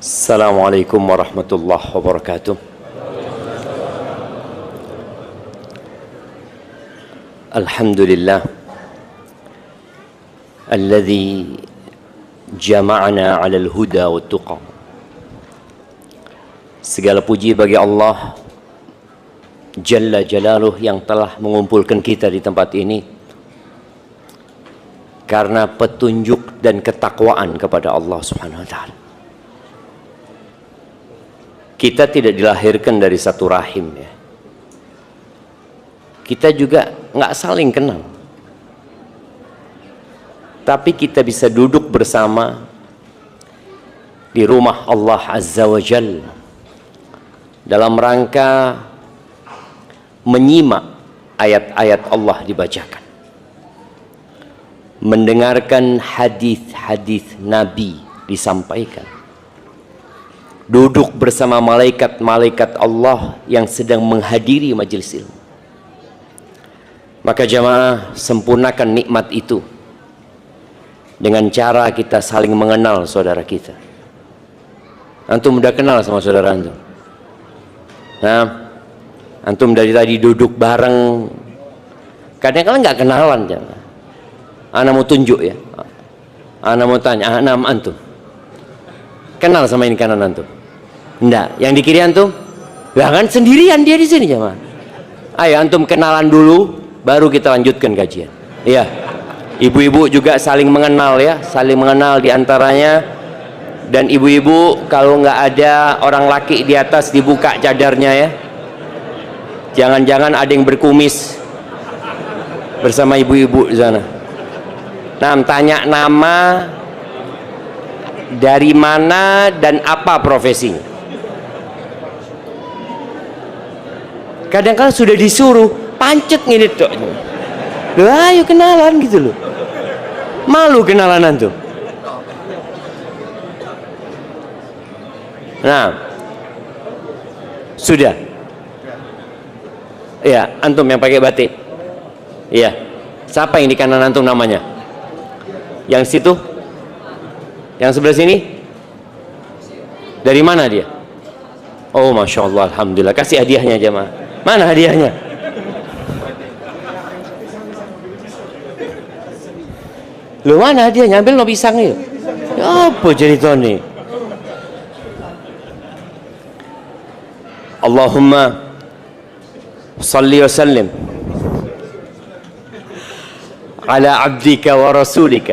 Assalamualaikum warahmatullahi wabarakatuh. Alhamdulillah alladzi jama'ana 'alal huda wat tuqa. Segala puji bagi Allah Jalla Jalaluh yang telah mengumpulkan kita di tempat ini karena petunjuk dan ketakwaan kepada Allah Subhanahu wa taala. Kita tidak dilahirkan dari satu rahim ya. Kita juga nggak saling kenal. Tapi kita bisa duduk bersama di rumah Allah Azza wa Jalla dalam rangka menyimak ayat-ayat Allah dibacakan, mendengarkan hadis-hadis Nabi disampaikan, duduk bersama malaikat-malaikat Allah yang sedang menghadiri majelis ilmu. Maka jamaah, sempurnakan nikmat itu dengan cara kita saling mengenal saudara kita. Antum udah kenal sama saudara antum? Nah, antum dari tadi duduk bareng, kadang-kadang nggak kenalan jamaah. Ana mau tunjuk ya, ana mau tanya, nama antum kenal sama ini kanan antum? Enggak, yang di kiri antum? Lah kan sendirian dia di sini jemaah. Ayo antum kenalan dulu, baru kita lanjutkan kajian. Iya. Ibu-ibu juga saling mengenal ya, saling mengenal di antaranya. Dan ibu-ibu kalau nggak ada orang laki di atas, dibuka cadarnya ya. Jangan-jangan ada yang berkumis bersama ibu-ibu di sana. Nah, tanya nama, dari mana dan apa profesinya. Kadang-kadang sudah disuruh pancet ngini tok. Loh, ayo kenalan gitu loh. Malu kenalan antum. Nah, sudah. Ya, antum yang pakai batik. Iya. Siapa yang di kanan antum namanya? Yang situ? Yang sebelah sini? Dari mana dia? Oh, Masya Allah, Alhamdulillah. Kasih hadiahnya jemaah. Mana hadiahnya? Lu mana hadiahnya? Ambil no pisang itu. Apa cerita nih? Allahumma salli wa sallim ala abdika wa rasulika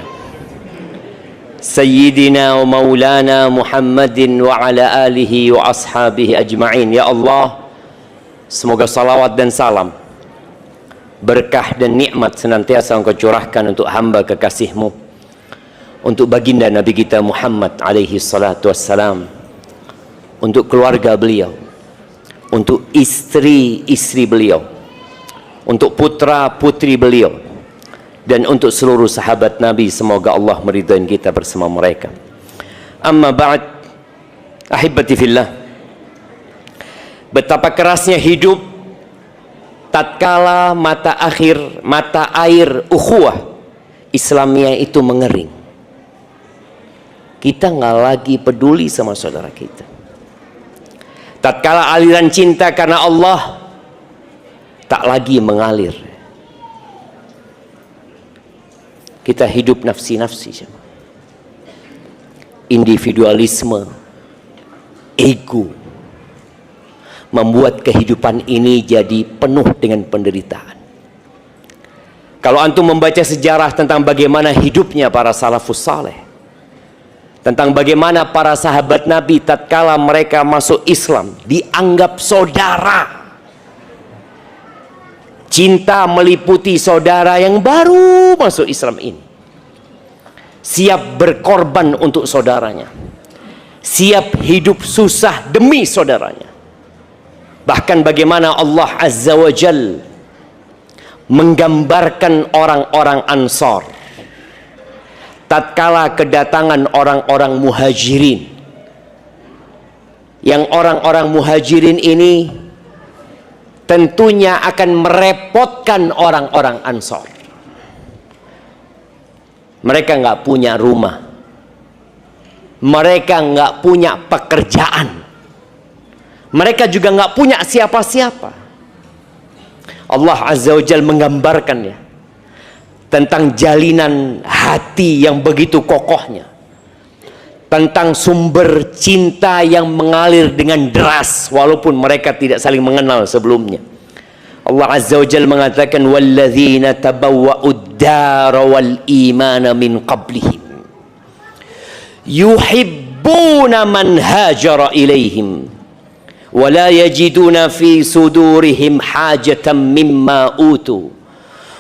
Sayyidina wa maulana Muhammadin wa ala alihi wa ashabihi ajma'in. Ya Allah, semoga salawat dan salam, berkah dan nikmat senantiasa Engkau curahkan untuk hamba kekasih-Mu, untuk baginda Nabi kita Muhammad alaihi salatu wassalam, untuk keluarga beliau, untuk istri-istri beliau, untuk putra-putri beliau, dan untuk seluruh sahabat Nabi. Semoga Allah meridai kita bersama mereka. Amma ba'd, ahibati fillah, betapa kerasnya hidup tatkala mata air ukhuwah Islamiyah itu mengering. Kita nggak lagi peduli sama saudara kita. Tatkala aliran cinta karena Allah tak lagi mengalir. Kita hidup nafsi-nafsi, individualisme, ego, membuat kehidupan ini jadi penuh dengan penderitaan. Kalau antum membaca sejarah tentang bagaimana hidupnya para salafus saleh, tentang bagaimana para sahabat Nabi tatkala mereka masuk Islam dianggap saudara, cinta meliputi saudara yang baru masuk Islam ini, siap berkorban untuk saudaranya, siap hidup susah demi saudaranya. Bahkan bagaimana Allah Azza wa Jal menggambarkan orang-orang Ansar tatkala kedatangan orang-orang Muhajirin, yang orang-orang Muhajirin ini tentunya akan merepotkan orang-orang Ansar. Mereka nggak punya rumah, Mereka nggak punya pekerjaan. Mereka juga nggak punya siapa-siapa. Allah Azza wa Jalla menggambarkannya tentang jalinan hati yang begitu kokohnya, tentang sumber cinta yang mengalir dengan deras walaupun mereka tidak saling mengenal sebelumnya. Allah Azza wa Jalla mengatakan walladzina tabawwa'ud dara wal imana min qablihim yuhibbuna man hajara ilaihim wa la yajiduna fi sudurihim hajatan mimma utu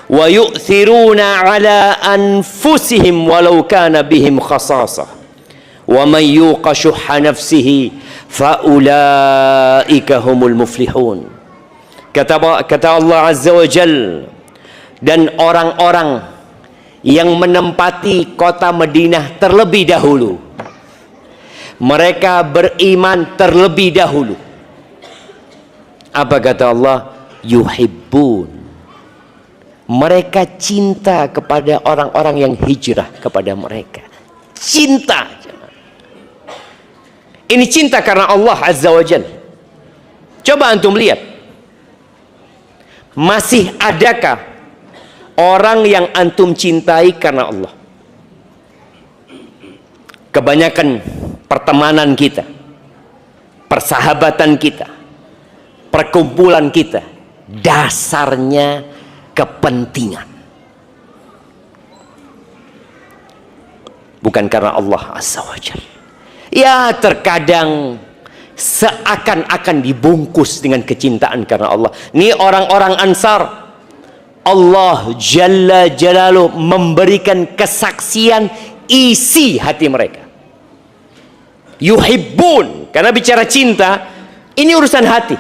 wa yu'thiruna ala anfusihim walau kana bihim khasasah wa man yuqa syuhha nafsihi fa ulaika humul muflihun. Kata Allah Azza wa Jal, dan orang-orang yang menempati kota Madinah terlebih dahulu, mereka beriman terlebih dahulu. Apa kata Allah? Yuhibbun, mereka cinta kepada orang-orang yang hijrah kepada mereka. Cinta. Ini cinta karena Allah Azza wa Jal. Coba antum lihat, masih adakah orang yang antum cintai karena Allah? Kebanyakan pertemanan kita, persahabatan kita, perkumpulan kita, dasarnya kepentingan, bukan karena Allah Azza wa Jalla. Ya, terkadang seakan-akan dibungkus dengan kecintaan karena Allah. Ini orang-orang Ansar, Allah Jalla Jalaluh memberikan kesaksian isi hati mereka. Yuhibbun, karena bicara cinta, ini urusan hati.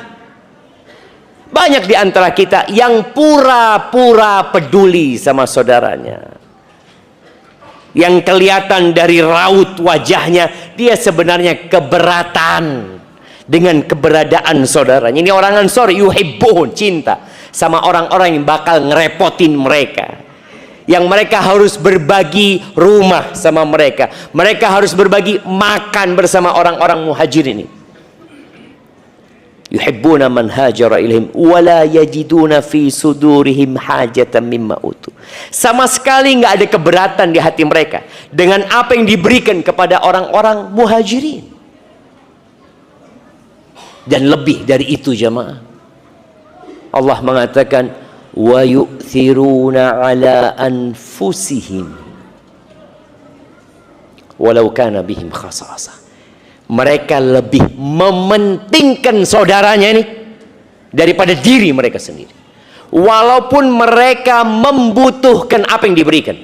Banyak di antara kita yang pura-pura peduli sama saudaranya. Yang kelihatan dari raut wajahnya, dia sebenarnya keberatan dengan keberadaan saudaranya. Ini orang Ansor, yuhibbun, cinta sama orang-orang yang bakal ngerepotin mereka, yang mereka harus berbagi rumah sama mereka, mereka harus berbagi makan bersama orang-orang muhajirin ini. Yuhibbuna man hajara ilaihim wala yajiduna fi sudurihim hajatan mimma utu. Sama sekali nggak ada keberatan di hati mereka dengan apa yang diberikan kepada orang-orang muhajirin. Dan lebih dari itu jamaah, Allah mengatakan wa yu'thiruna ala anfusihim walau kana bihim khasasah. Mereka lebih mementingkan saudaranya ini daripada diri mereka sendiri, walaupun mereka membutuhkan apa yang diberikan.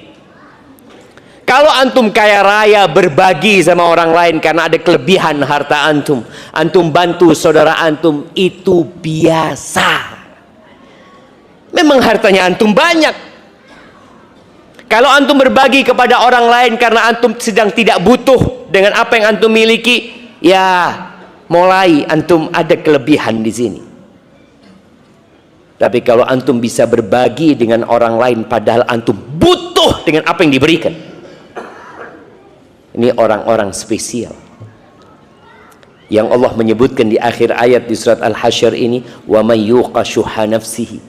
Kalau antum kaya raya berbagi sama orang lain karena ada kelebihan harta antum, antum bantu saudara antum, itu biasa. Memang hartanya antum banyak. Kalau antum berbagi kepada orang lain karena antum sedang tidak butuh dengan apa yang antum miliki, ya mulai antum ada kelebihan di sini. Tapi kalau antum bisa berbagi dengan orang lain padahal antum butuh dengan apa yang diberikan, ini orang-orang spesial yang Allah menyebutkan di akhir ayat di surat Al-Hasyr ini, wa may yuqa syuhha nafsihi,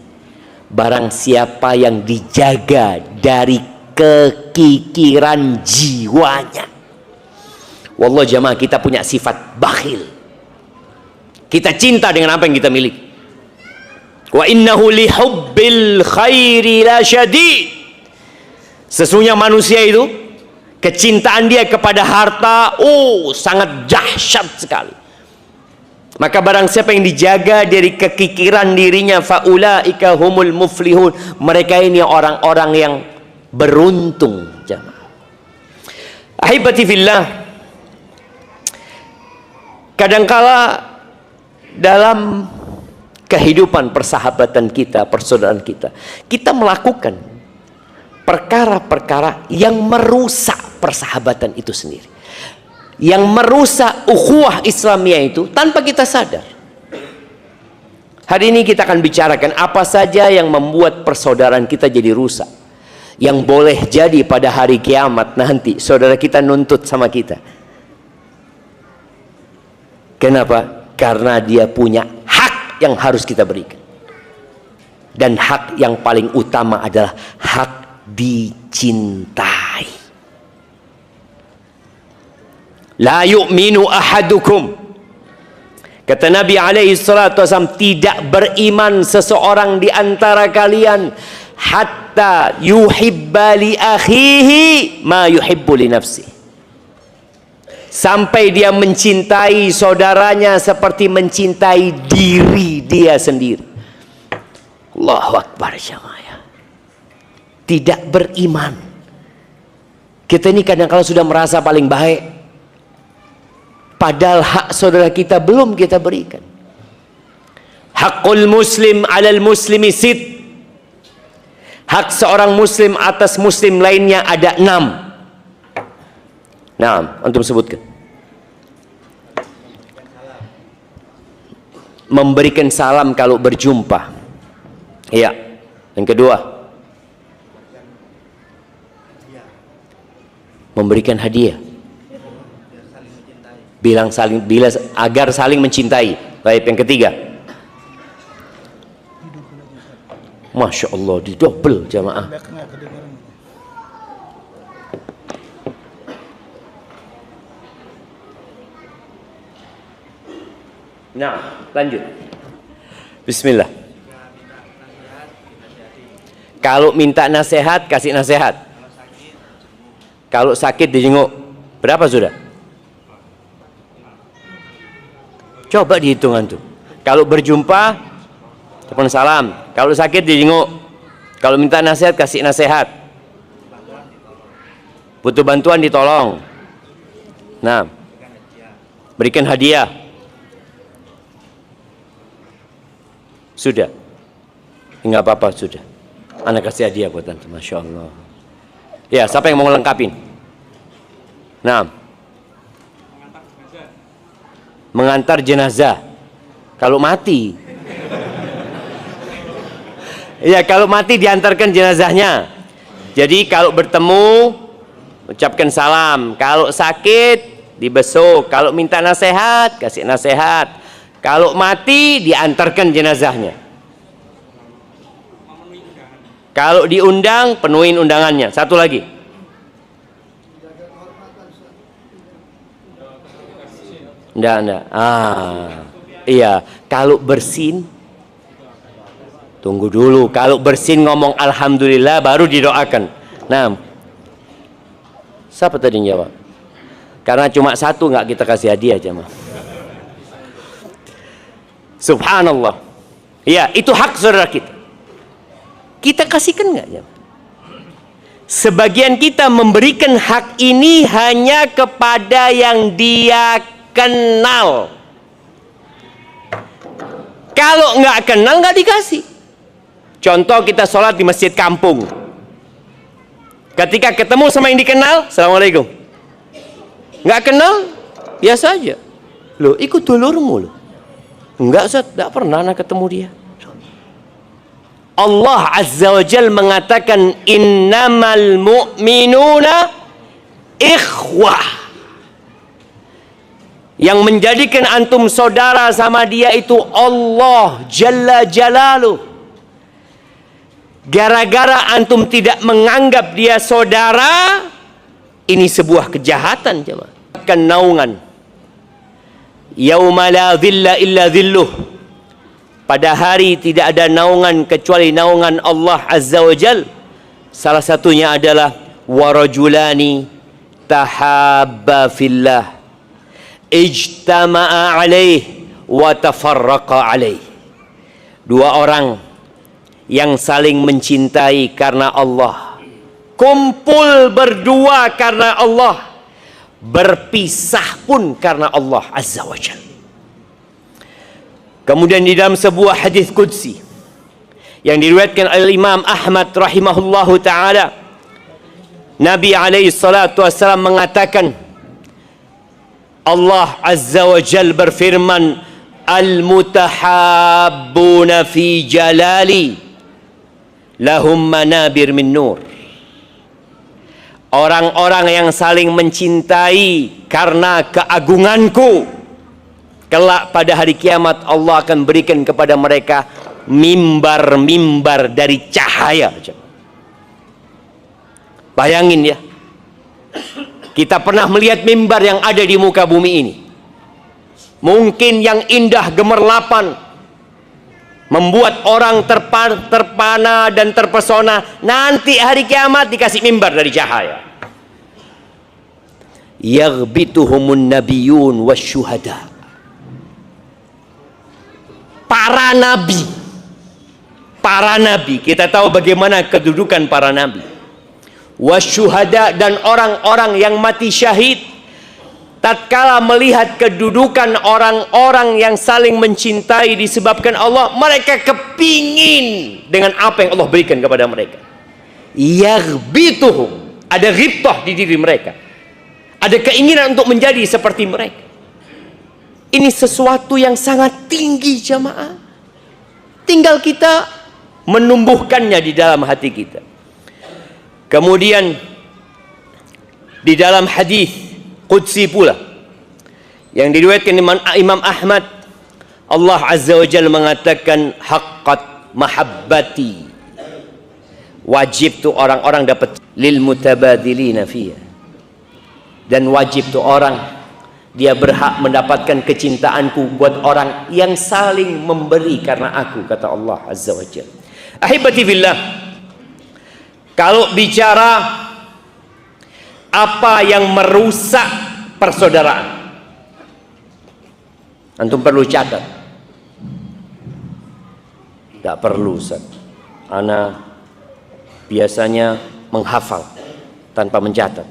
barang siapa yang dijaga dari kekikiran jiwanya. Wallah jamaah, kita punya sifat bakhil. Kita cinta dengan apa yang kita miliki. Wa innahu lihubbil khairi la syadid. Sesungguhnya manusia itu, kecintaan dia kepada harta, sangat dahsyat sekali. Maka barang siapa yang dijaga dari kekikiran dirinya, faulaika humul muflihun, mereka ini orang-orang yang beruntung jamaah. Ahibati fillah, kadangkala dalam kehidupan persahabatan kita, persaudaraan kita, kita melakukan perkara-perkara yang merusak persahabatan itu sendiri, yang merusak ukhuwah Islamiyah itu tanpa kita sadar. Hari ini kita akan bicarakan apa saja yang membuat persaudaraan kita jadi rusak, yang boleh jadi pada hari kiamat nanti saudara kita nuntut sama kita. Kenapa? Karena dia punya hak yang harus kita berikan. Dan hak yang paling utama adalah hak dicintai. La yu'minu ahadukum, kata Nabi alaihi salatu wasallam, tidak beriman seseorang di antara kalian hatta yuhibba li akhihi ma yuhibbu li nafsihi, sampai dia mencintai saudaranya seperti mencintai diri dia sendiri. Allahu Akbar jamaah. Tidak beriman. Kita ini kadang kalau sudah merasa paling baik, padahal hak saudara kita belum kita berikan. Hakul muslim alal muslimi sid. Hak seorang muslim atas muslim lainnya ada 6. Nah, antum sebutkan. Memberikan salam kalau berjumpa. Iya. Yang kedua, memberikan hadiah. Agar saling mencintai. Baik, yang ketiga. Masya Allah, didobel jamaah. Nah, lanjut. Bismillah. Kalau minta nasihat, kasih nasihat. Kalau sakit dijenguk. Berapa sudah? Coba dihitung tuh. Kalau berjumpa, telepon salam. Kalau sakit dijenguk. Kalau minta nasihat, kasih nasihat. Butuh bantuan ditolong. Nah, berikan hadiah. Sudah. Enggak apa-apa, sudah. Anak kasih hadiah buat antum. Masya Allah. Ya, siapa yang mau lengkapin? Nah, mengantar jenazah. Kalau mati, ya kalau mati diantarkan jenazahnya. Jadi kalau bertemu ucapkan salam. Kalau sakit dibesuk. Kalau minta nasihat kasih nasihat. Kalau mati diantarkan jenazahnya. Kalau diundang penuhin undangannya. Satu lagi. Enggak. Iya, kalau bersin tunggu dulu. Kalau bersin ngomong alhamdulillah baru didoakan. Nah, siapa tadi yang jawab? Karena cuma satu nggak kita kasih hadiah jemaah. Subhanallah. Iya, itu hak saudara kita. Kita kasihkan nggak jemaah? Sebagian kita memberikan hak ini hanya kepada yang dia kenal. Kalau nggak kenal nggak dikasih. Contoh kita sholat di masjid kampung. Ketika ketemu sama yang dikenal, assalamualaikum. Nggak kenal, biasa aja. Loh, ikut dulurmu loh. Enggak, Ustaz, nggak pernah anak ketemu dia. Allah Azza wa Jal mengatakan innamal mu'minuna ikhwah. Yang menjadikan antum saudara sama dia itu Allah Jalla Jalaluh. Gara-gara antum tidak menganggap dia saudara, ini sebuah kejahatan jemaah. Naungan. Yauma la dhilla illa dhilluh. Pada hari tidak ada naungan kecuali naungan Allah Azza wa Jal. Salah satunya adalah warajulani tahabba fillah ijtama'a alaih wa tafarraqa alaih. Dua orang yang saling mencintai karena Allah, kumpul berdua karena Allah, berpisah pun karena Allah Azza wa Jalla. Kemudian di dalam sebuah hadis qudsi yang diriwayatkan oleh Imam Ahmad rahimahullahu taala, Nabi alaihi salatu wasallam mengatakan, Allah Azza wa Jal berfirman, al-mutahabbuna fi jalali lahum manabir min nur. Orang-orang yang saling mencintai karena keagunganku, Kelak pada hari kiamat Allah akan berikan kepada mereka mimbar-mimbar dari cahaya. Bayangin ya, kita pernah melihat mimbar yang ada di muka bumi ini, mungkin yang indah gemerlapan, membuat orang terpana dan terpesona. Nanti hari kiamat dikasih mimbar dari cahaya. Yaghbituhumun nabiyun wasyuhada. Para nabi, kita tahu bagaimana kedudukan para nabi. Wasyuhada, dan orang-orang yang mati syahid, tatkala melihat kedudukan orang-orang yang saling mencintai disebabkan Allah, mereka kepingin dengan apa yang Allah berikan kepada mereka. Yaghbituhum, ada ghibtah di diri mereka, ada keinginan untuk menjadi seperti mereka. Ini sesuatu yang sangat tinggi jamaah. Tinggal kita menumbuhkannya di dalam hati kita. Kemudian di dalam hadis qudsi pula yang diriwayatkan Imam Ahmad, Allah Azza wa Jalla mengatakan haqqat mahabbati, wajib tuh orang-orang dapat lil mutabadilina fiha, dan wajib tuh orang dia berhak mendapatkan kecintaanku buat orang yang saling memberi karena aku, kata Allah Azza wa Jalla. Ahibati fillah, kalau bicara apa yang merusak persaudaraan, antum perlu catat. Tidak perlu, Ustaz. Ana biasanya menghafal tanpa mencatat.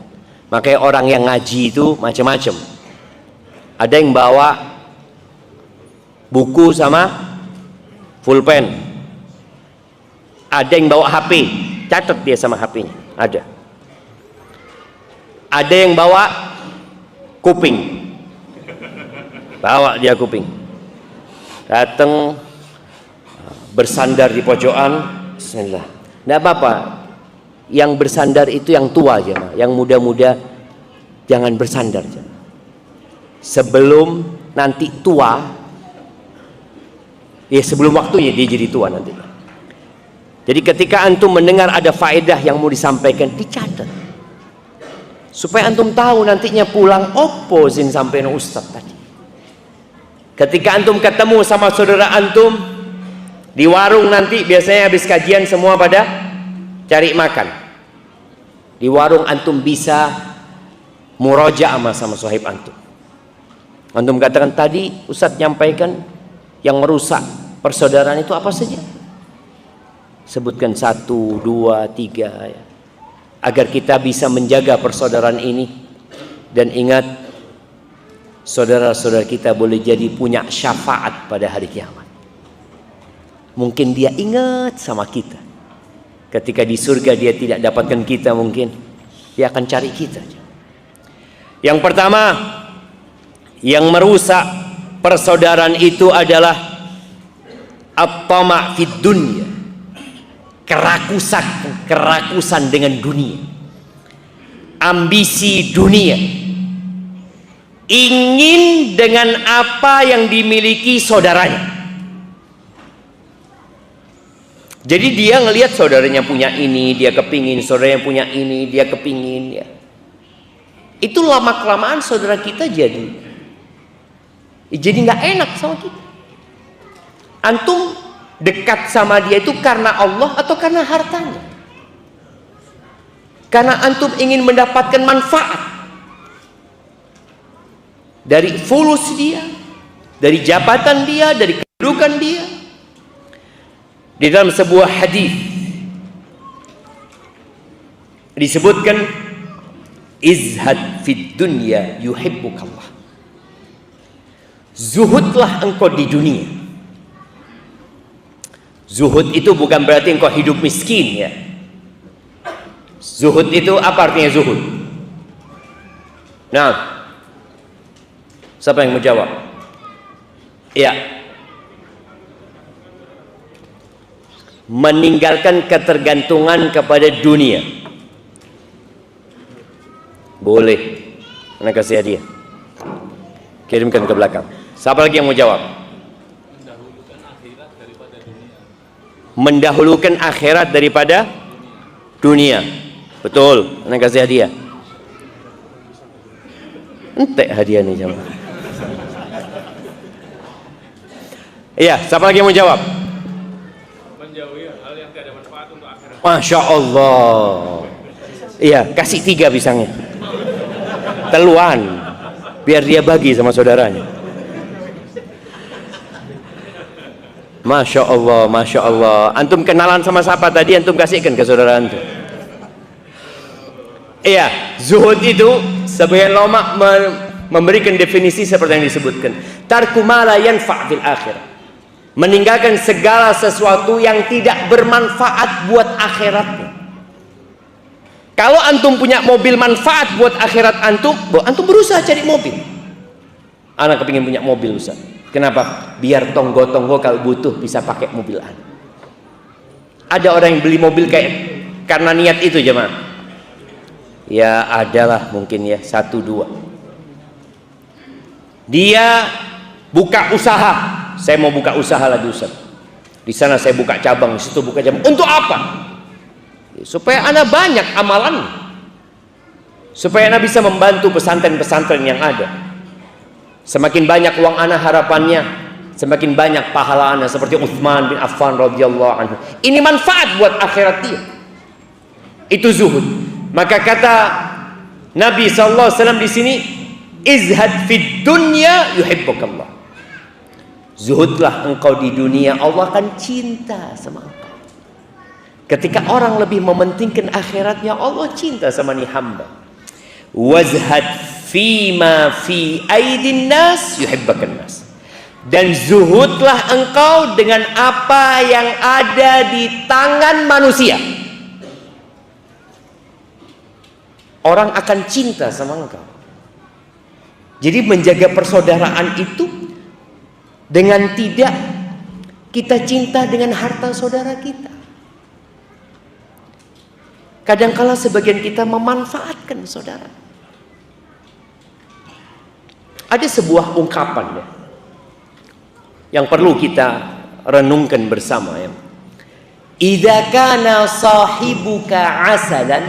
Makanya orang yang ngaji itu macam-macam. Ada yang bawa buku sama pulpen, ada yang bawa HP, catat dia sama HP-nya. Ada yang bawa kuping, bawa dia kuping, datang bersandar di pojokan. Bismillah. Tidak apa-apa, yang bersandar itu yang tua aja, yang muda-muda jangan bersandar aja. Sebelum nanti tua, ya sebelum waktunya dia jadi tua nanti. Jadi ketika antum mendengar ada faedah yang mau disampaikan, dicatat supaya antum tahu nantinya pulang opo zin sampai no ustaz tadi. Ketika antum ketemu sama saudara antum di warung, nanti biasanya habis kajian semua pada cari makan. Di warung antum bisa murojaah sama sahib antum. Antum katakan, tadi Ustadz nyampaikan yang merusak persaudaraan itu apa saja? Sebutkan 1, 2, 3 ya. Agar kita bisa menjaga persaudaraan ini. Dan ingat, saudara-saudara kita boleh jadi punya syafaat pada hari kiamat. Mungkin dia ingat sama kita. Ketika di surga dia tidak dapatkan kita, mungkin dia akan cari kita. Yang pertama yang merusak persaudaraan itu adalah at-tama' fid dunya, kerakusan dengan dunia, ambisi dunia, ingin dengan apa yang dimiliki saudaranya. Jadi dia ngelihat saudaranya punya ini, dia kepingin, saudaranya punya ini, dia kepingin ya. Itu lama-kelamaan saudara kita jadi nggak enak sama kita. Antum dekat sama dia itu karena Allah atau karena hartanya? Karena antum ingin mendapatkan manfaat dari fulus dia, dari jabatan dia, dari kedudukan dia. Di dalam sebuah hadis disebutkan, izhad fid dunya yuhibbukallah. Zuhudlah engkau di dunia. Zuhud itu bukan berarti engkau hidup miskin ya. Zuhud itu apa artinya zuhud? Nah, siapa yang mau jawab? Iya. Meninggalkan ketergantungan kepada dunia. Boleh. Mana kasih hadiah? Kirimkan ke belakang. Siapa lagi yang mau jawab? Mendahulukan akhirat daripada dunia. Betul. Anda kasih hadiah. Entek hadiah nih jamaah. Iya, siapa lagi yang mau jawab? Menjauhi hal yang tidak ada manfaat untuk akhirat. Masya Allah. Iya, kasih 3 pisangnya. Teluan, biar dia bagi sama saudaranya. Masya Allah, Masya Allah. Antum kenalan sama siapa tadi? Antum kasihkan ke saudara antum. Iya, zuhud itu sebagian ulama memberikan definisi seperti yang disebutkan. Tarku ma la yanfa' fil akhirah. Meninggalkan segala sesuatu yang tidak bermanfaat buat akhiratnya. Kalau antum punya mobil manfaat buat akhirat antum berusaha cari mobil. Anak kepingin punya mobil, Ustaz. Kenapa? Biar tonggo-tonggo kalau butuh bisa pakai mobil anak. Ada orang yang beli mobil kayak karena niat itu jemaah. Ya adalah mungkin ya 1-2. Dia buka usaha. Saya mau buka usaha lagi Ustaz. Di sana saya buka cabang, di situ buka cabang. Untuk apa? Supaya anak banyak amalan. Supaya anak bisa membantu pesantren-pesantren yang ada. Semakin banyak uang anak harapannya, semakin banyak pahala anak seperti Utsman bin Affan radhiyallahu anhu. Ini manfaat buat akhirat dia. Itu zuhud. Maka kata Nabi sallallahu alaihi wasallam di sini, izhad fid dunya yuhibbukallah. Zuhudlah engkau di dunia, Allah akan cinta sama engkau. Ketika orang lebih mementingkan akhiratnya, Allah cinta sama nih hamba. Wazhad fima fi aidin nas yuhibbakan nas. Dan zuhudlah engkau dengan apa yang ada di tangan manusia. Orang akan cinta sama engkau. Jadi menjaga persaudaraan itu dengan tidak kita cinta dengan harta saudara kita. Kadangkala sebagian kita memanfaatkan saudara. Ada sebuah ungkapan ya, yang perlu kita renungkan bersama ya. Idza kana sahibuka asalan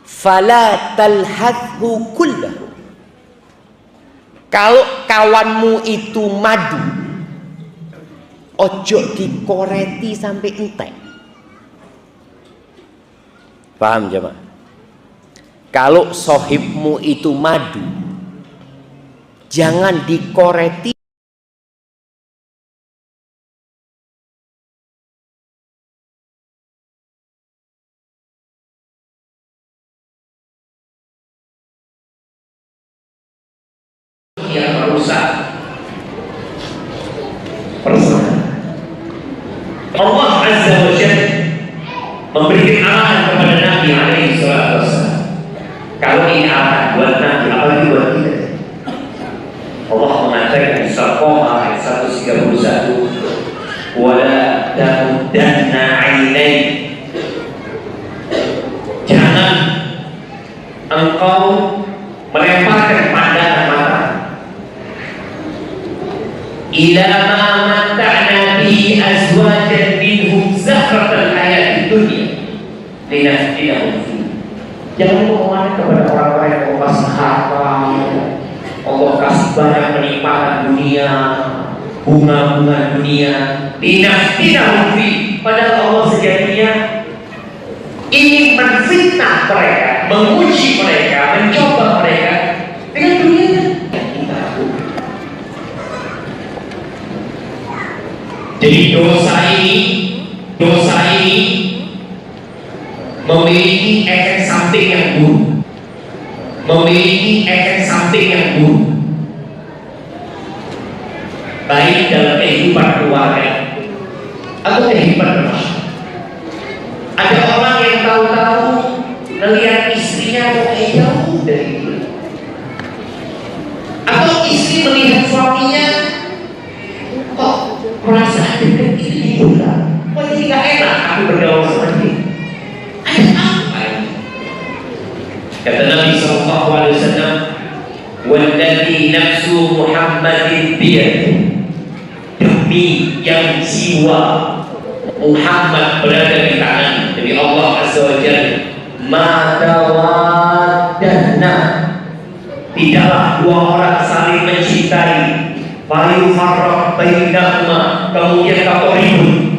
fala talhathu kullahu. Kalau kawanmu itu madu, ojo dikoreti sampai entek. Paham jemaah? Kalau sahibmu itu madu, jangan dikoreti yang merusak persahabatan. Allah Azza wa Jalla memberikan arahan kepada Nabi alaihi salatu wassalam. Kalau ini arahan buat Nabi, apalagi buat kita. Allah mengatakan di surah Qamar ayat 131, wala tamuddanna 'ainaik. Jangan engkau melemparkan pandangan mata ila ma mata'na bihi azwajan minhum zahratal hayatid dunya linaftinahum fi. Jangan memandang kepada orang-orang yang Allah kasih harta, Allah kasih banyak kenikmatan dunia, bunga-bunga dunia, linaftinahum fi. Padahal Allah sejatinya ingin menfitnah mereka, menguji mereka, mencoba mereka dengan dunia yang kita lakukan. Jadi dosa ini memiliki efek samping yang buruk, baik dalam kehidupan keluarga atau kehidupan masyarakat. Ada orang yang tahu-tahu melihat istrinya kok jauh dari dia, atau istri melihat suaminya kok merasa dekat ini pula, kok jadi gak enak aku bergaul sama dia. Ada apa ini? Kata Nabi SAW, "Walladzina nafsu Muhammadin biyadihi, demi yang jiwa Muhammad berada di tangan, demi Allah Azza wa Jalla, ma tawaddahna, tidaklah dua orang saling mencintai, fayufarraq bainahuma, kemudian kau ribut,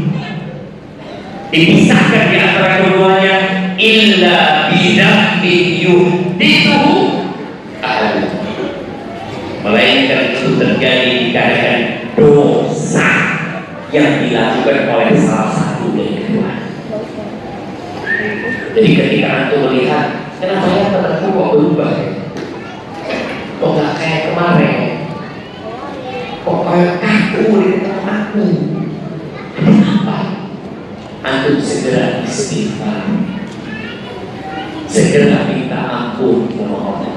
dipisahkan di antara keduanya, illa bidambin yuhdithuhu ahad, melainkan itu terjadi dikarenakan dosa yang dilakukan oleh salah satu dari keduanya. Jadi ketika antum melihat, kenapa ya temanku kok berubah, kok nggak kayak kemarin, kok kayak kaku di depan aku, kenapa? Antum segera istighfar, segera minta ampun kepada Allah.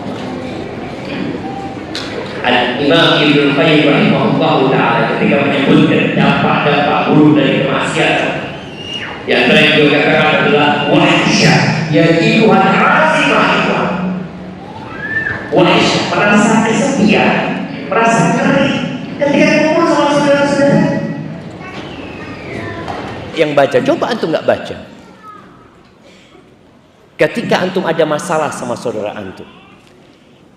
Al-Imam Ibnu Qayyim rahimahullah ta'ala ketika menyebutkan dampak-dampak buruk dari kemaksiatan, yang terakhir beliau katakan adalah wahsyah, yajiduhan azimah, wahsyah, merasa kesepian, merasa ngeri ketika kumpul sama saudara-saudara. Yang baca, coba antum nggak baca. Ketika antum ada masalah sama saudara antum,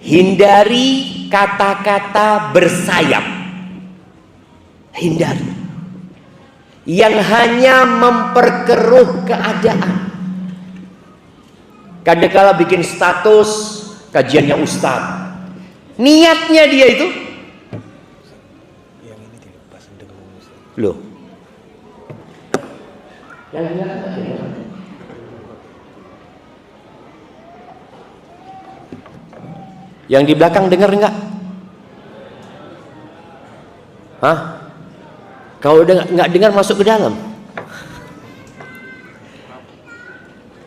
hindari kata-kata bersayap. Hindari yang hanya memperkeruh keadaan. Kadang-kala bikin status kajiannya ustaz, niatnya dia itu loh, yang di belakang dengar enggak? Hah? Kalau udah nggak dengar masuk ke dalam.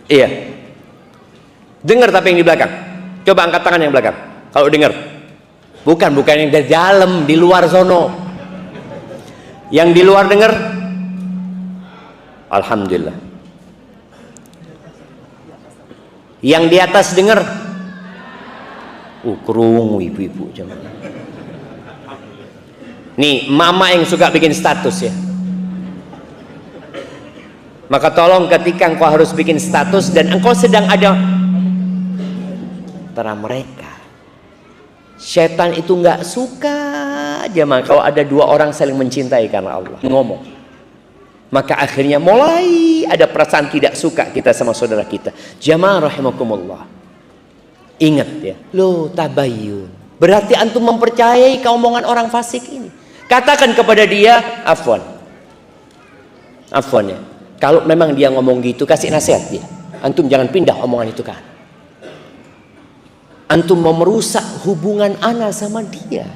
Iya. Dengar tapi yang di belakang. Coba angkat tangan yang belakang. Kalau dengar. Bukan yang dari dalam, di luar sono. Yang di luar dengar? Alhamdulillah. Yang di atas dengar? Kerungu ibu-ibu jangan. Nih, mama yang suka bikin status ya. Maka tolong ketika engkau harus bikin status dan engkau sedang ada antara mereka, setan itu nggak suka jemaah kalau ada dua orang saling mencintai karena Allah ngomong. Maka akhirnya mulai ada perasaan tidak suka kita sama saudara kita. Jamaah rahimakumullah. Ingat ya, lo tabayyun. Berarti antum mempercayai keomongan orang fasik ini. Katakan kepada dia, afwan ya. Kalau memang dia ngomong gitu, kasih nasihat dia. Antum jangan pindah omongan itu kan. Antum mau merusak hubungan ana sama dia.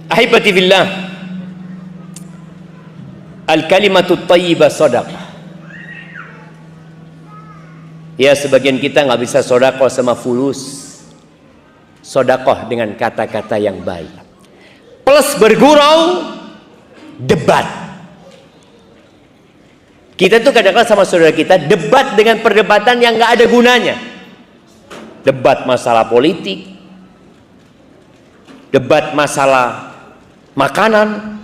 Ahibati billah, al-kalimatut thayyibah shadaqah. Ya, sebagian kita nggak bisa sedekah sama fulus. Sedekah dengan kata-kata yang baik. Plus bergurau, debat. Kita tuh kadang-kadang sama saudara kita debat dengan perdebatan yang nggak ada gunanya. Debat masalah politik, debat masalah makanan.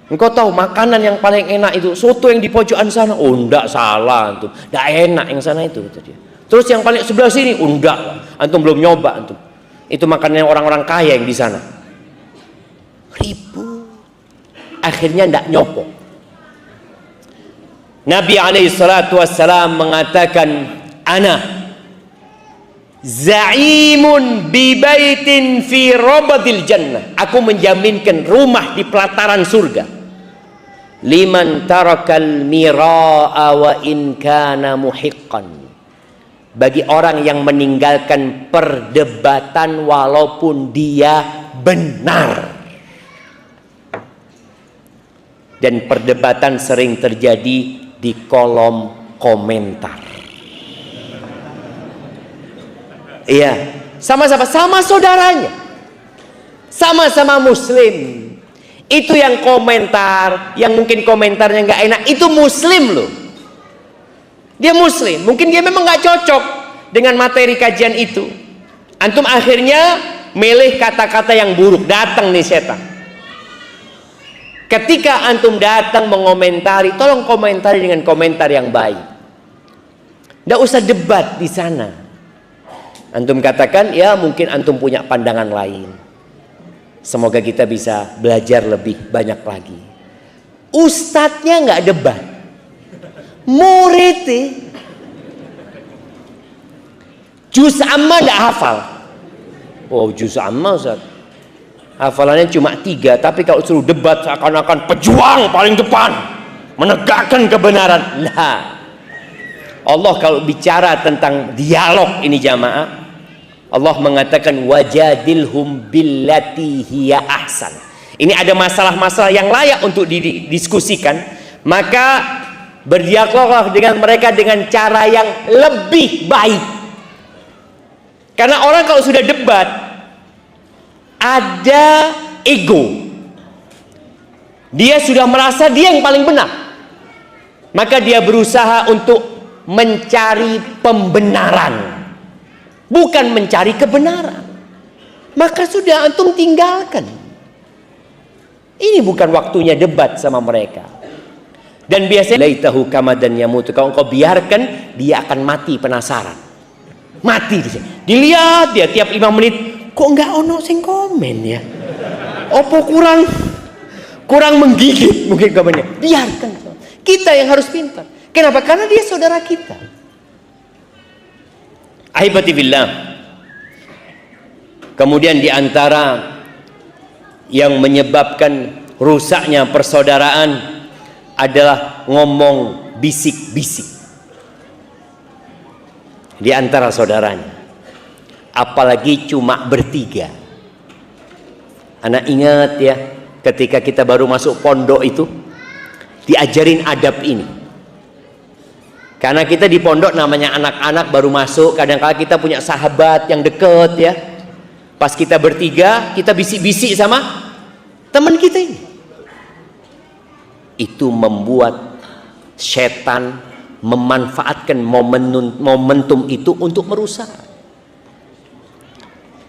Engkau tahu makanan yang paling enak itu soto yang di pojokan sana. Oh, enggak, salah antum. Enggak enak yang sana itu kata dia. Terus yang paling sebelah sini, oh, enggak, antum belum nyoba antum. Itu makanan orang-orang kaya yang di sana. Ribut. Akhirnya enggak nyopok. Nabi alaihi salatu wassalam mengatakan, ana za'imun bi baitin fi rabadil jannah. Aku menjaminkan rumah di pelataran surga. Liman tarakal mira'a wa in kana muhiqqan. Bagi orang yang meninggalkan perdebatan walaupun dia benar. Dan perdebatan sering terjadi di kolom komentar. Iya, sama-sama, sama saudaranya, sama-sama muslim. Itu yang komentar, yang mungkin komentarnya nggak enak, itu muslim loh. Dia muslim, mungkin dia memang nggak cocok. dengan materi kajian itu. Antum akhirnya milih kata-kata yang buruk. Datang nih setan. Ketika antum datang mengomentari, tolong komentari dengan komentar yang baik. Tidak usah debat di sana. Antum katakan, ya mungkin antum punya pandangan lain. Semoga kita bisa belajar lebih banyak lagi. Ustadznya nggak debat. Muridnya juz amma tidak hafal. Oh, juz amma Ustaz, hafalannya cuma 3, tapi kalau suruh debat seakan-akan pejuang paling depan menegakkan kebenaran. Nah, Allah kalau bicara tentang dialog ini jamaah, Allah mengatakan wajadilhum billati hiya ahsan. Ini ada masalah-masalah yang layak untuk didiskusikan, maka berdialoglah dengan mereka dengan cara yang lebih baik. Karena orang kalau sudah debat ada ego, dia sudah merasa dia yang paling benar, maka dia berusaha untuk mencari pembenaran, bukan mencari kebenaran. Maka sudah antum tinggalkan. Ini bukan waktunya debat sama mereka. Dan biasanya laitahu kamadan yamutu, kalau engkau biarkan dia akan mati penasaran. Mati di sini. Dilihat dia tiap 5 menit, kok nggak ono sing komen ya? Opo kurang menggigit mungkin komennya. Biarkan. Kita yang harus pintar. Kenapa? Karena dia saudara kita. Ahibati billah. Kemudian di antara yang menyebabkan rusaknya persaudaraan adalah ngomong bisik-bisik di antara saudaranya, apalagi cuma bertiga. Anak ingat ya, ketika kita baru masuk pondok itu diajarin adab ini. Karena kita di pondok namanya anak-anak baru masuk, kadang-kadang kita punya sahabat yang deket ya. Pas kita bertiga, kita bisik-bisik sama teman kita ini. Itu membuat setan memanfaatkan momentum itu untuk merusak.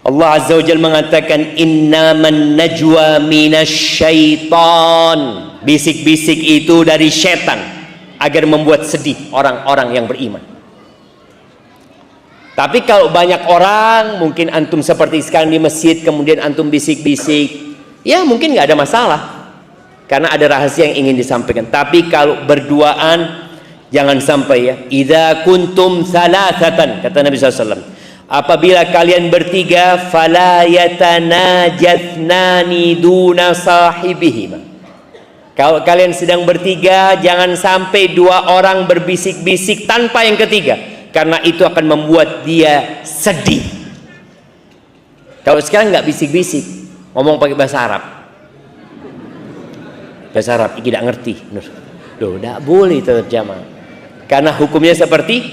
Allah Azza wa Jalla mengatakan innaman najwa minasyaitan. Bisik-bisik itu dari setan agar membuat sedih orang-orang yang beriman. Tapi kalau banyak orang, mungkin antum seperti sekarang di masjid kemudian antum bisik-bisik, ya mungkin nggak ada masalah karena ada rahasia yang ingin disampaikan. Tapi kalau berduaan, jangan sampai ya. Idza kuntum salasatan, kata Nabi SAW, apabila kalian bertiga, fala yatanajatsnani duna sahibihima. Kalau kalian sedang bertiga, jangan sampai 2 orang berbisik-bisik tanpa yang ketiga, karena itu akan membuat dia sedih. Kalau sekarang nggak bisik-bisik, ngomong pakai bahasa Arab. Bahasa Arab, tidak ngerti. Loh, tidak boleh terjemah. Karena hukumnya seperti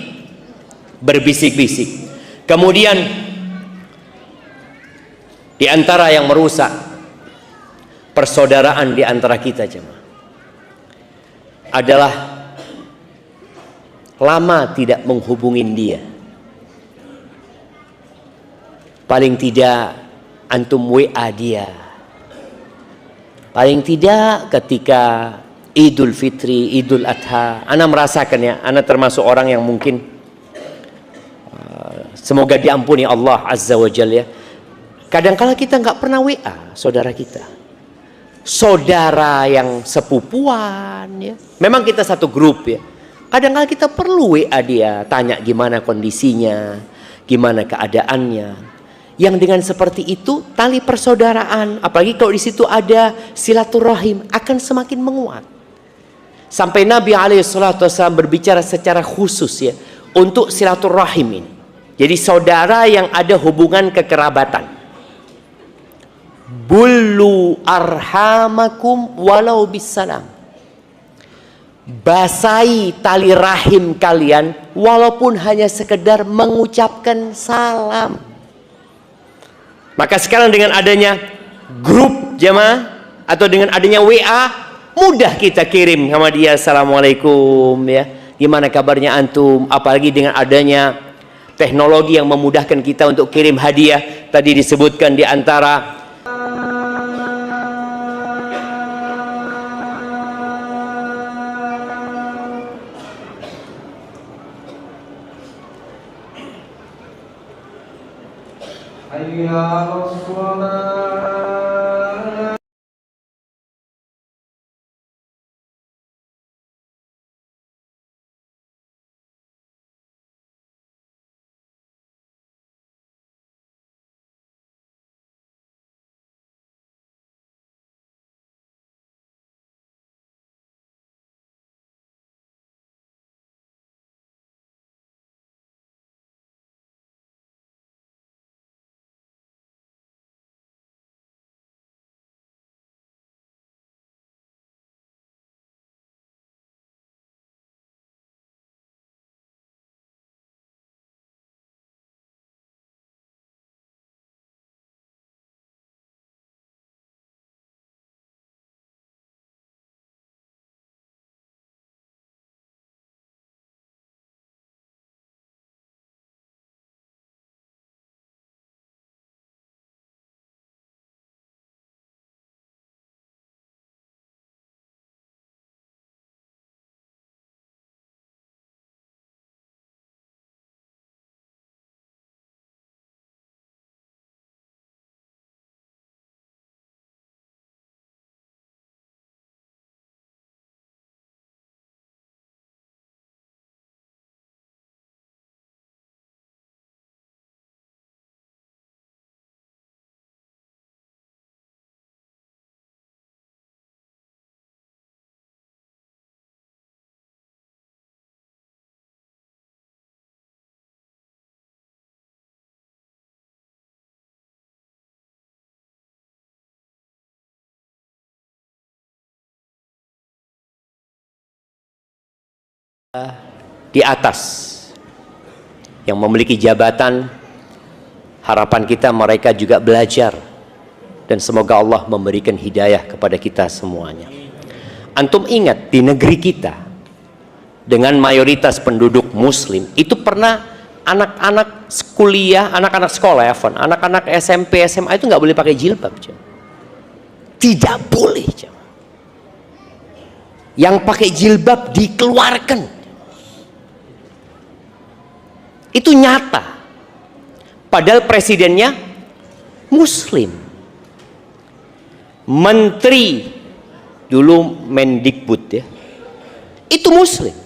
berbisik-bisik. Kemudian di antara yang merusak persaudaraan di antara kita jemaah adalah lama tidak menghubungin dia. Paling tidak antum WA dia. Paling tidak ketika Idul Fitri, Idul Adha, ana merasakan ya, ana termasuk orang yang mungkin semoga diampuni Allah Azza wa Jalla ya. Kadang-kala kita nggak pernah WA saudara kita, saudara yang sepupuan ya. Memang kita satu grup ya. Kadang-kala kita perlu WA dia, tanya gimana kondisinya, gimana keadaannya. Yang dengan seperti itu tali persaudaraan, apalagi kalau di situ ada silaturahim, akan semakin menguat. Sampai Nabi SAW berbicara secara khusus ya untuk silaturahim ini. Jadi saudara yang ada hubungan kekerabatan. Bullu arhamakum walau bisalam. Basahi tali rahim kalian walaupun hanya sekedar mengucapkan salam. Maka sekarang dengan adanya grup jemaah atau dengan adanya WA, mudah kita kirim sama dia assalamualaikum ya, gimana kabarnya antum. Apalagi dengan adanya teknologi yang memudahkan kita untuk kirim hadiah. Tadi disebutkan di antara di atas yang memiliki jabatan, harapan kita mereka juga belajar, dan semoga Allah memberikan hidayah kepada kita semuanya. Antum ingat di negeri kita dengan mayoritas penduduk muslim itu pernah anak-anak kuliah, anak-anak sekolah ya, anak-anak SMP, SMA itu nggak boleh pakai jilbab, tidak boleh. Yang pakai jilbab dikeluarkan. Itu nyata. Padahal presidennya muslim. Menteri dulu Mendikbud ya, itu muslim.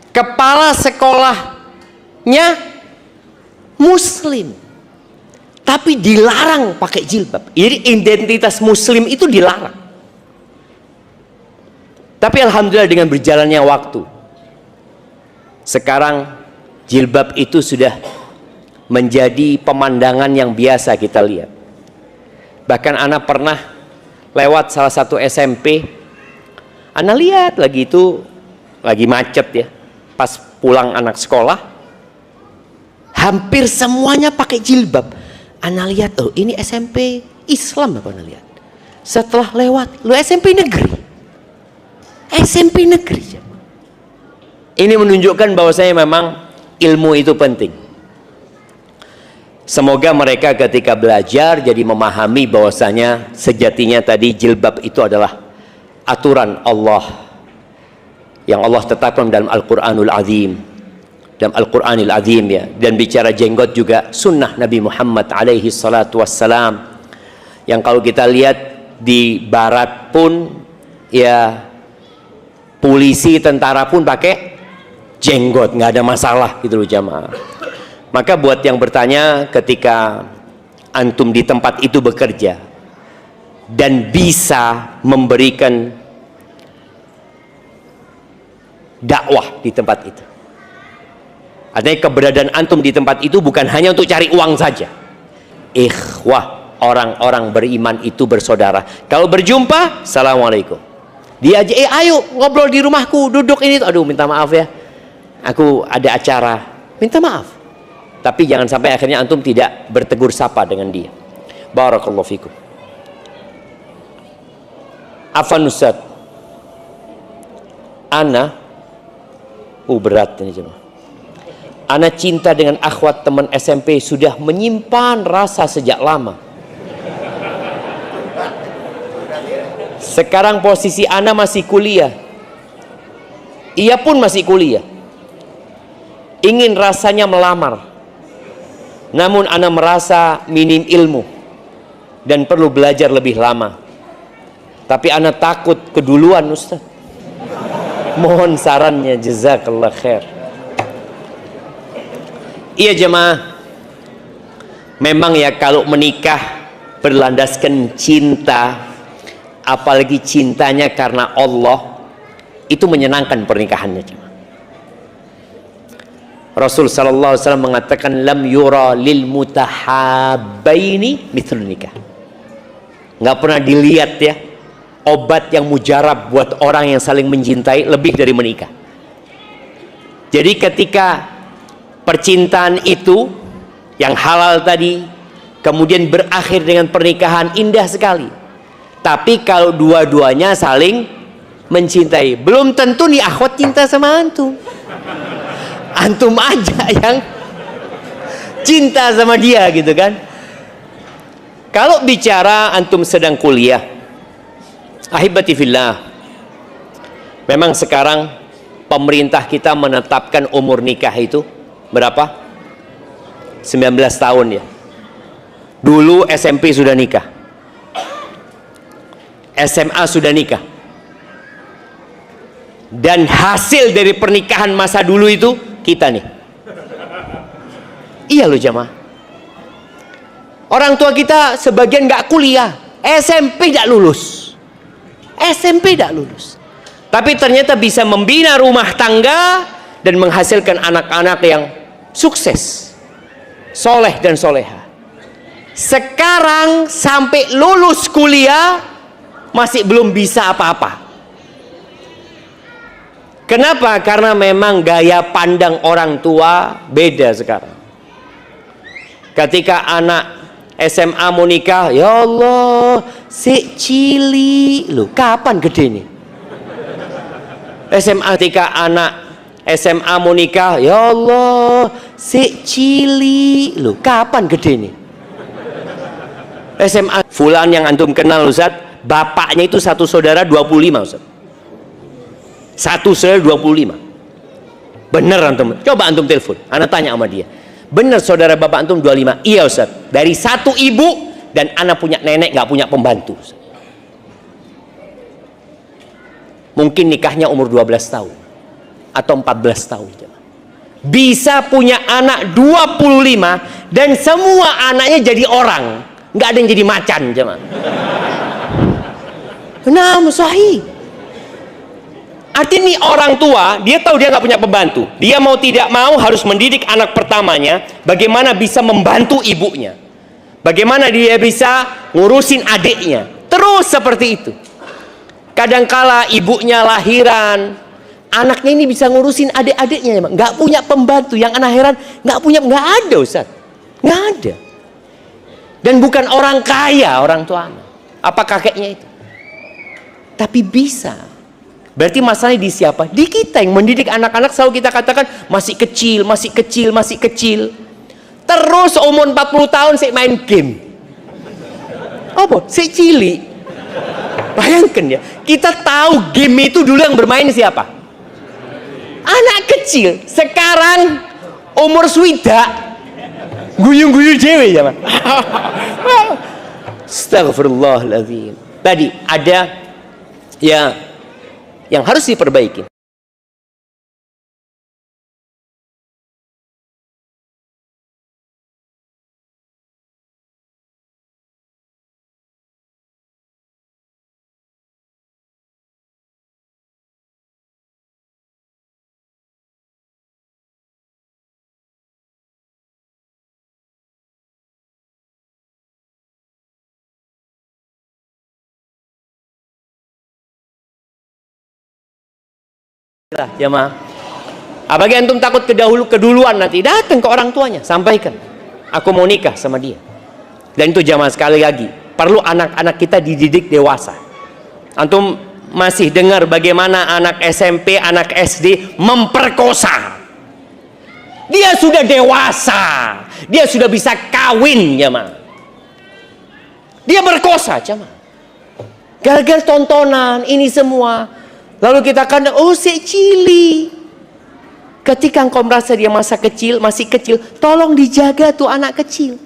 Kepala sekolahnya muslim. Tapi dilarang pakai jilbab. Jadi identitas muslim itu dilarang. Tapi alhamdulillah dengan berjalannya waktu, sekarang jilbab itu sudah menjadi pemandangan yang biasa kita lihat. Bahkan anak pernah lewat salah satu SMP, anak lihat lagi itu lagi macet ya, pas pulang anak sekolah, hampir semuanya pakai jilbab. Anak lihat, oh ini SMP Islam apa anak lihat. Setelah lewat, lu SMP negeri. SMP negeri. Ini menunjukkan bahwasanya memang ilmu itu penting. Semoga mereka ketika belajar jadi memahami bahwasanya sejatinya tadi jilbab itu adalah aturan Allah yang Allah tetapkan dalam Al-Qur'anul Azim. Dalam Al-Qur'anil Azim ya. Dan bicara jenggot juga sunnah Nabi Muhammad alaihi salatu wassalam. Yang kalau kita lihat di barat pun ya, polisi, tentara pun pakai jenggot, nggak ada masalah gitu loh jamaah. Maka buat yang bertanya, ketika antum di tempat itu bekerja dan bisa memberikan dakwah di tempat itu, artinya keberadaan antum di tempat itu bukan hanya untuk cari uang saja. Ikhwah, orang-orang beriman itu bersaudara. Kalau berjumpa, assalamualaikum. Dia aja, ayo ngobrol di rumahku, duduk ini. Aduh, minta maaf ya, aku ada acara, minta maaf. Tapi jangan sampai akhirnya antum tidak bertegur sapa dengan dia. Barakallahu fikum. Afan Ustaz, ana berat ini jemaah. Ana cinta dengan akhwat teman SMP sudah menyimpan rasa sejak lama. Sekarang posisi ana masih kuliah. Ia pun masih kuliah. Ingin rasanya melamar. Namun ana merasa minim ilmu dan perlu belajar lebih lama. Tapi ana takut keduluan, Ustaz. Mohon sarannya, jazakallah khair. Iya jemaah, memang ya kalau menikah berlandaskan cinta, apalagi cintanya karena Allah, itu menyenangkan pernikahannya jemaah. Rasul sallallahu alaihi wasallam mengatakan lam yura lil mutahabbaini mithlun nikah. Nggak pernah dilihat ya obat yang mujarab buat orang yang saling mencintai lebih dari menikah. Jadi ketika percintaan itu yang halal tadi kemudian berakhir dengan pernikahan, indah sekali. Tapi kalau dua-duanya saling mencintai, belum tentu nih akhwat cinta sama antum. Antum aja yang cinta sama dia gitu kan. Kalau bicara antum sedang kuliah, ahibati fillah, memang sekarang pemerintah kita menetapkan umur nikah itu berapa? 19 tahun ya. Dulu SMP sudah nikah, SMA sudah nikah, dan hasil dari pernikahan masa dulu itu kita nih. Iya loh jamaah, orang tua kita sebagian nggak kuliah, SMP nggak lulus, SMP nggak lulus, tapi ternyata bisa membina rumah tangga dan menghasilkan anak-anak yang sukses, soleh dan soleha. Sekarang sampai lulus kuliah masih belum bisa apa-apa. Kenapa? Karena memang gaya pandang orang tua beda sekarang. Ketika anak SMA mau nikah, ya Allah, si cili lu kapan gede nih? SMA ketika anak SMA mau nikah, ya Allah, si cili lu kapan gede nih? SMA fulan yang antum kenal Ustaz, bapaknya itu satu saudara 25 Ustaz. Satu saudara 25. Bener antum? Coba antum telepon, anak tanya sama dia. Bener saudara bapak antum 25? Iya Ustaz. Dari satu ibu, dan anak punya nenek nggak punya pembantu Ustaz. Mungkin nikahnya umur 12 tahun atau 14 tahun. Bisa punya anak 25 dan semua anaknya jadi orang, nggak ada yang jadi macan jemaah. Nah, sahih. Artinya nih orang tua, dia tahu dia nggak punya pembantu. Dia mau tidak mau harus mendidik anak pertamanya bagaimana bisa membantu ibunya. Bagaimana dia bisa ngurusin adiknya. Terus seperti itu. Kadangkala ibunya lahiran, anaknya ini bisa ngurusin adik-adiknya. Nggak punya pembantu. Yang anak heran, nggak ada Ustaz. Nggak ada. Dan bukan orang kaya orang tua anak. Apa kakeknya itu? Tapi bisa. Berarti masalahnya di siapa? Di kita yang mendidik anak-anak. Selalu kita katakan masih kecil, masih kecil, masih kecil. Terus umur 40 tahun saya main game. Apa? Saya cilik. Bayangkan ya, kita tahu game itu dulu yang bermain siapa? Anak kecil. Sekarang umur swida guyung-guyung cewek ya, Pak. Astagfirullahaladzim. Tadi ada ya yang harus diperbaiki. Jemaah, apalagi antum takut keduluan, nanti datang ke orang tuanya, sampaikan aku mau nikah sama dia. Dan itu jemaah sekali lagi perlu anak-anak kita dididik dewasa. Antum masih dengar bagaimana anak SMP, anak SD memperkosa. Dia sudah dewasa, dia sudah bisa kawin, jemaah. Dia berkosa, jemaah. Gara-gara tontonan ini semua. Lalu kita kandang, oh si cili. Ketika engkau merasa dia masih kecil, tolong dijaga tuh anak kecil.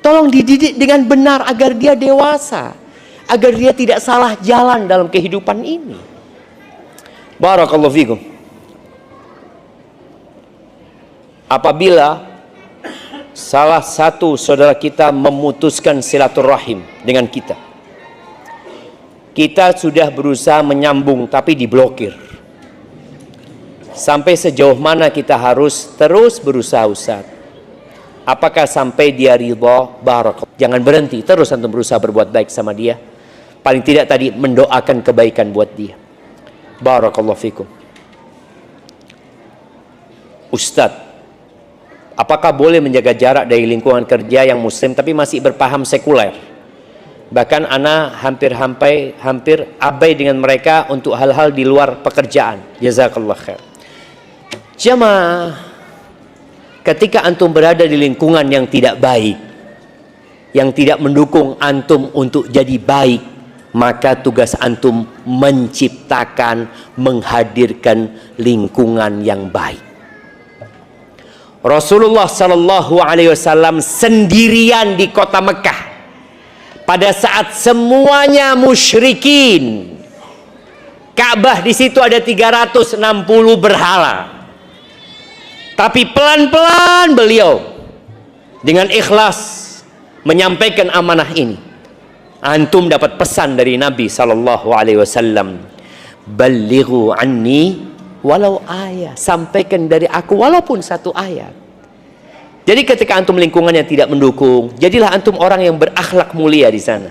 Tolong dididik dengan benar agar dia dewasa. Agar dia tidak salah jalan dalam kehidupan ini. Barakallahu fikum. Apabila salah satu saudara kita memutuskan silaturahim dengan kita, kita sudah berusaha menyambung tapi diblokir. Sampai sejauh mana kita harus terus berusaha, Ustaz? Apakah sampai dia ridha? Barakallah. Jangan berhenti, terus antum berusaha berbuat baik sama dia. Paling tidak tadi mendoakan kebaikan buat dia. Barakallahu fikum. Ustaz, apakah boleh menjaga jarak dari lingkungan kerja yang muslim tapi masih berpaham sekuler? Bahkan ana hampir abai dengan mereka untuk hal-hal di luar pekerjaan. Jazakallah khair. Jamaah, ketika antum berada di lingkungan yang tidak baik, yang tidak mendukung antum untuk jadi baik, maka tugas antum menciptakan, menghadirkan lingkungan yang baik. Rasulullah Sallallahu Alaihi Wasallam sendirian di kota Mekah pada saat semuanya musyrikin. Ka'bah di situ ada 360 berhala. Tapi pelan-pelan beliau dengan ikhlas menyampaikan amanah ini. Antum dapat pesan dari Nabi Sallallahu Alaihi Wasallam, "Ballighu anni walau ayat." Sampaikan dari aku walaupun satu ayat. Jadi ketika antum lingkungannya tidak mendukung, jadilah antum orang yang berakhlak mulia di sana.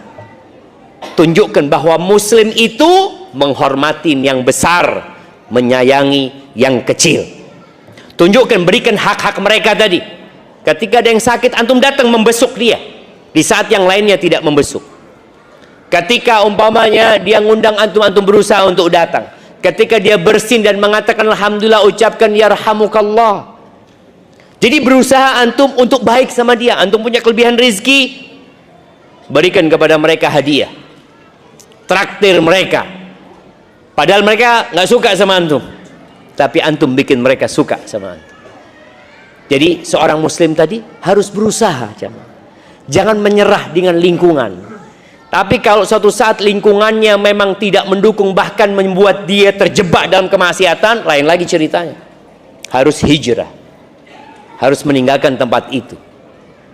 Tunjukkan bahwa muslim itu menghormati yang besar, menyayangi yang kecil. Tunjukkan, berikan hak-hak mereka tadi. Ketika ada yang sakit, antum datang membesuk dia di saat yang lainnya tidak membesuk. Ketika umpamanya dia ngundang antum, antum berusaha untuk datang. Ketika dia bersin dan mengatakan alhamdulillah, ucapkan yarhamukallah. Jadi berusaha antum untuk baik sama dia. Antum punya kelebihan rezeki, berikan kepada mereka hadiah, traktir mereka. Padahal mereka nggak suka sama antum, tapi antum bikin mereka suka sama antum. Jadi seorang muslim tadi harus berusaha, jangan menyerah dengan lingkungan. Tapi kalau suatu saat lingkungannya memang tidak mendukung, bahkan membuat dia terjebak dalam kemaksiatan, lain lagi ceritanya. Harus hijrah, harus meninggalkan tempat itu.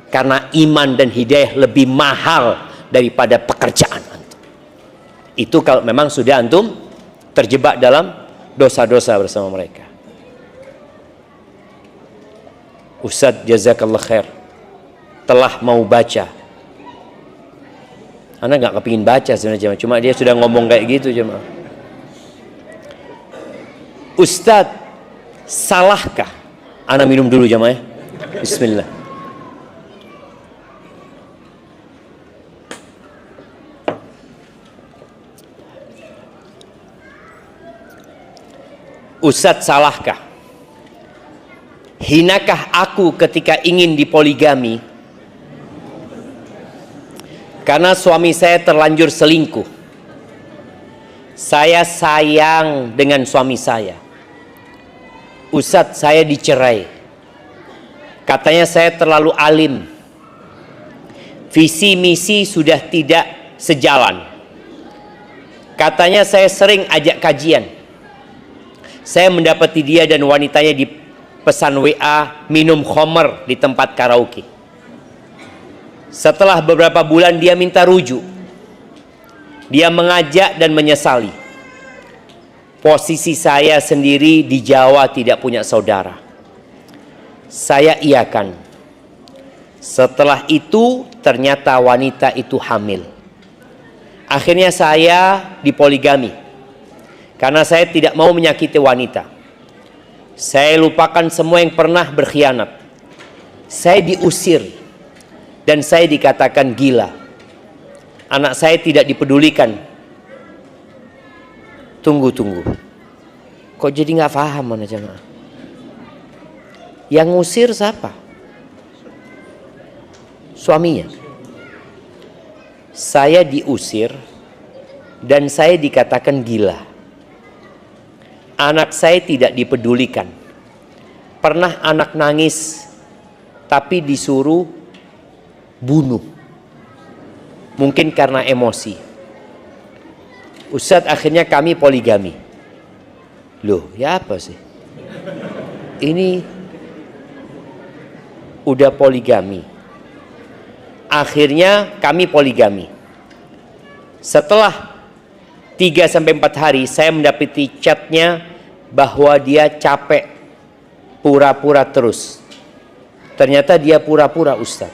Karena iman dan hidayah lebih mahal daripada pekerjaan antum. Itu kalau memang sudah antum terjebak dalam dosa-dosa bersama mereka. Ustadz jazakallah khair telah mau baca. Ana nggak kepingin baca sebenarnya, cuma dia sudah ngomong kayak gitu jemaah. Ustadz, salahkah? Ana minum dulu jemaah. Bismillah. Ustadz, salahkah? Hinakah aku ketika ingin dipoligami? Karena suami saya terlanjur selingkuh. Saya sayang dengan suami saya. Ustadz, saya dicerai. Katanya saya terlalu alim. Visi misi sudah tidak sejalan. Katanya saya sering ajak kajian. Saya mendapati dia dan wanitanya di pesan WA minum khamr di tempat karaoke. Setelah beberapa bulan dia minta rujuk. Dia mengajak dan menyesali. Posisi saya sendiri di Jawa tidak punya saudara. Saya iakan. Setelah itu ternyata wanita itu hamil. Akhirnya saya dipoligami. Karena saya tidak mau menyakiti wanita. Saya lupakan semua yang pernah berkhianat. Saya diusir. Dan saya dikatakan gila. Anak saya tidak dipedulikan. Tunggu. Kok jadi nggak paham mana jemaah? Yang ngusir siapa? Suaminya. Saya diusir dan saya dikatakan gila. Anak saya tidak dipedulikan. Pernah anak nangis tapi disuruh bunuh. Mungkin karena emosi. Ustadz, akhirnya kami poligami. Loh, ya apa sih? Ini udah poligami. Akhirnya kami poligami. Setelah 3-4 hari saya mendapati chatnya bahwa dia capek pura-pura terus. Ternyata dia pura-pura, Ustaz.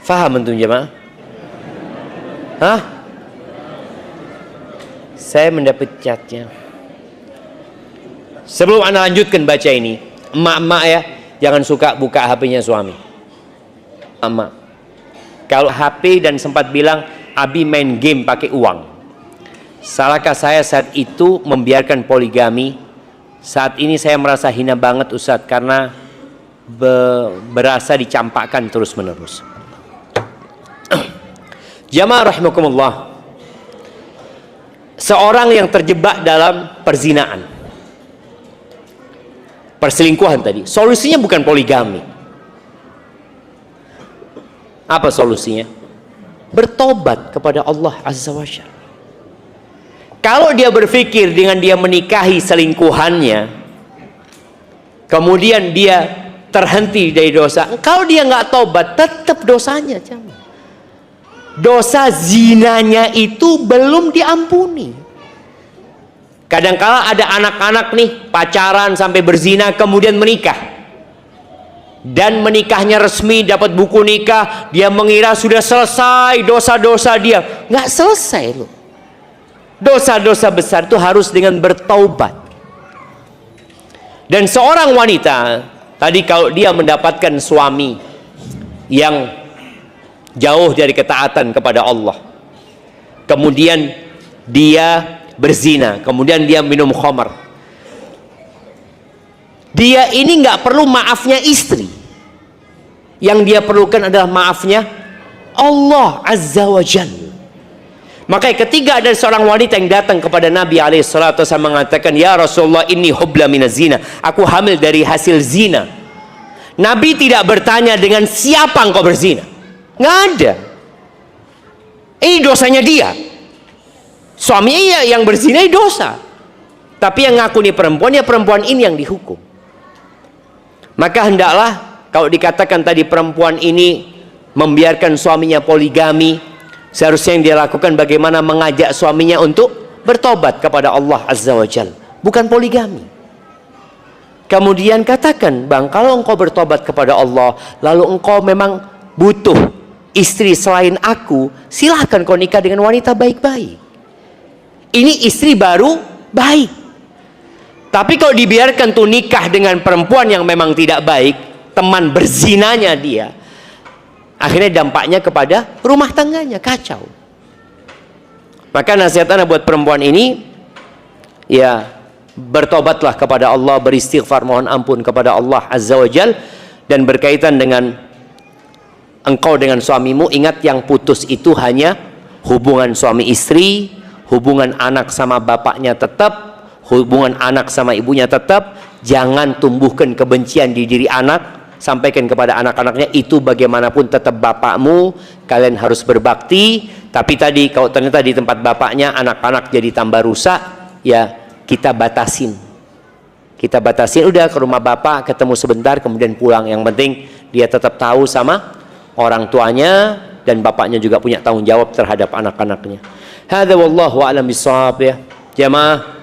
Faham antum jemaah? Hah? Saya mendapat chatnya. Sebelum anda lanjutkan baca ini, emak-emak ya, jangan suka buka HP-nya suami. Emak, kalau HP dan sempat bilang Abi main game pakai uang. Salahkah saya saat itu membiarkan poligami? Saat ini saya merasa hina banget Ustadz, karena berasa dicampakkan terus menerus. Jamaah rahimakumullah, seorang yang terjebak dalam perzinaan, perselingkuhan tadi, solusinya bukan poligami. Apa solusinya? Bertobat kepada Allah Azza wa Jalla. Kalau dia berpikir dengan dia menikahi selingkuhannya, kemudian dia terhenti dari dosa, kalau dia nggak tobat, tetap dosanya. Dosa zinanya itu belum diampuni. Kadangkala ada anak-anak nih pacaran sampai berzina kemudian menikah. Dan menikahnya resmi, dapat buku nikah, dia mengira sudah selesai dosa-dosa dia. Nggak selesai loh. Dosa-dosa besar itu harus dengan bertaubat. Dan seorang wanita tadi, kalau dia mendapatkan suami yang jauh dari ketaatan kepada Allah, kemudian dia berzina, kemudian dia minum khamar, dia ini nggak perlu maafnya istri. Yang dia perlukan adalah maafnya Allah Azza wa Jalla. Makanya ketika ada seorang wanita yang datang kepada Nabi SAW mengatakan, ya Rasulullah, ini hubla minaz zina, aku hamil dari hasil zina. Nabi tidak bertanya dengan siapa engkau berzina, nggak ada. Ini dosanya dia. Suaminya yang berzina dosa, tapi yang ngaku nih perempuan, ya perempuan ini yang dihukum. Maka hendaklah, kalau dikatakan tadi perempuan ini membiarkan suaminya poligami, seharusnya yang dia lakukan bagaimana mengajak suaminya untuk bertobat kepada Allah Azza wa Jalla, bukan poligami. Kemudian katakan, bang, kalau engkau bertobat kepada Allah, lalu engkau memang butuh istri selain aku, silahkan kau nikah dengan wanita baik-baik. Ini istri baru baik. Tapi kalau dibiarkan tuh nikah dengan perempuan yang memang tidak baik, teman berzinanya dia, akhirnya dampaknya kepada rumah tangganya kacau. Maka nasihat anak buat perempuan ini, ya bertobatlah kepada Allah, beristighfar, mohon ampun kepada Allah Azza wa Jal. Dan berkaitan dengan engkau dengan suamimu, ingat yang putus itu hanya hubungan suami istri, hubungan anak sama bapaknya tetap, hubungan anak sama ibunya tetap. Jangan tumbuhkan kebencian di diri anak. Sampaikan kepada anak-anaknya, itu bagaimanapun tetap bapakmu, kalian harus berbakti. Tapi tadi kalau ternyata di tempat bapaknya anak-anak jadi tambah rusak, ya kita batasin. Kita batasin, udah ke rumah bapak, ketemu sebentar, kemudian pulang. Yang penting dia tetap tahu sama orang tuanya, dan bapaknya juga punya tanggung jawab terhadap anak-anaknya. Hadza wallahu a'lam bissawab ya. Jamaah,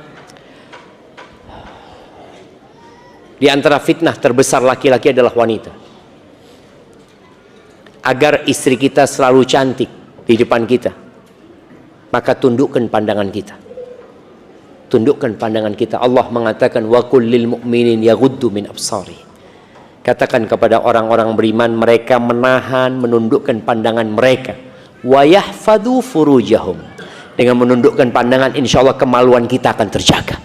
di antara fitnah terbesar laki-laki adalah wanita. Agar istri kita selalu cantik di depan kita, maka tundukkan pandangan kita. Tundukkan pandangan kita. Allah mengatakan, wa kullil mu'minin yaghuddu min absari. Katakan kepada orang-orang beriman, mereka menahan, menundukkan pandangan mereka. Wa yahfadhu furujahum. Dengan menundukkan pandangan, insya Allah kemaluan kita akan terjaga.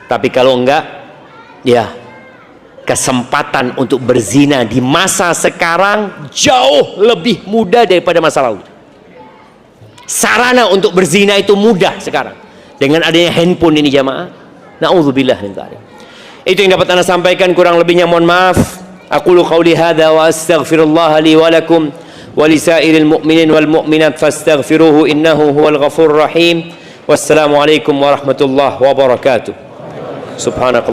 Tapi kalau enggak, Ya, kesempatan untuk berzina di masa sekarang jauh lebih mudah daripada masa lalu. Sarana untuk berzina itu mudah sekarang dengan adanya handphone ini jamaah. Na'udzubillah min dzalik. Itu yang dapat Anda sampaikan, kurang lebihnya mohon maaf. Aqulu qauli hadza wa astaghfirullah li wa lakum wa lisairil mu'minin wal mu'minat fastaghfiruhu innahu huwal ghafurur rahim. Wassalamualaikum warahmatullahi wabarakatuh. Subhanakallah.